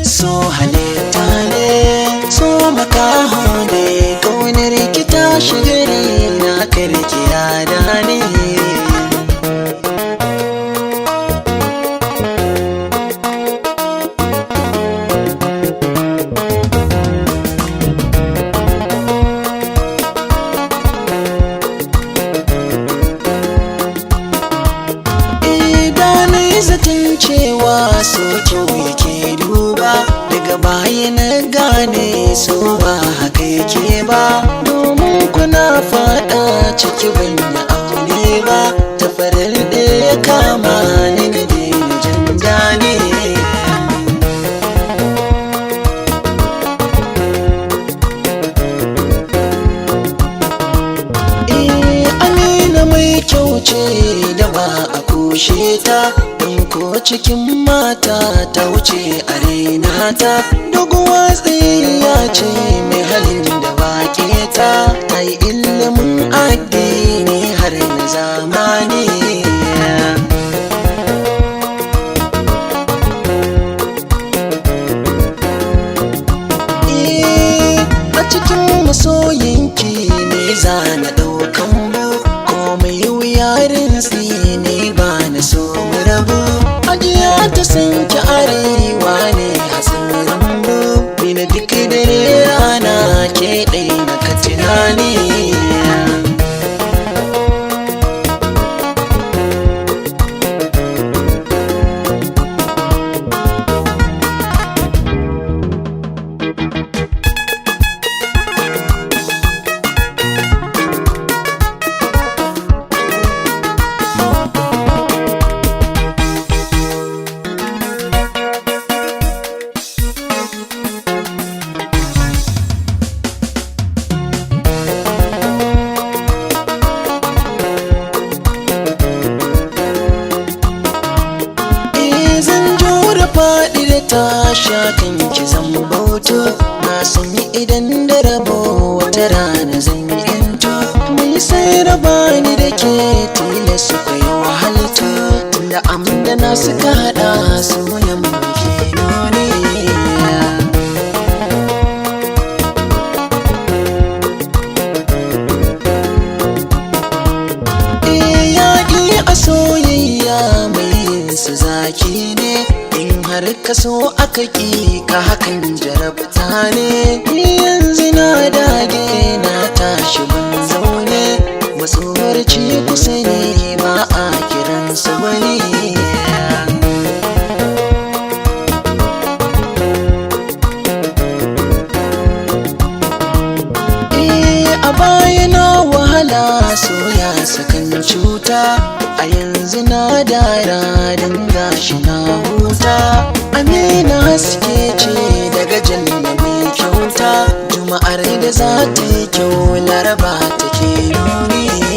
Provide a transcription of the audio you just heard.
So halitta ne, so makaho ne, ƙaunar ki ta shigari na karki yada ne. Idanai zaton cewa so kyau yake duba, daga baya na gane so ba haka yake ba, domin kuna fada ciki ban yi aure ba, ta farar da ya kama ni na daina jin dane. Amina mai kyau ce da ba a kushe ta, ko cikin mata ta wuce a raina ta, doguwa tsiya ce mai halin da wake ta yi ilimin addini har na zamani. A cikin masoyinki ne za na ɗaukan bu, komai wuyarin ne ba na so mu rabu. Ajiya ta sanki arewa ne hatsarin bu, mina duk dare rana ke ɗai na ka tunani. Faɗi da tasha kan ki zan bauta, na sani idan da rabo wata rana zan yanto. Mai sai raba ni da ke tilas kwai wahalta, tunda amdana suka haɗa sunan muke nuni. Yaƙi a soyayya mai yin su zaki ne, har ka so aka ƙi ka hakan jarabta ne. Yanzu na dage na tashi ban zaune, matsoraci kusa ne ba a kiransa wani. A baya na wahala soya sakan cuta, a yanzu na dara don gashi na huta. Amina haske ce daga janna mai kyauta, juma'ar da za ta yi kyau laraba take nuni.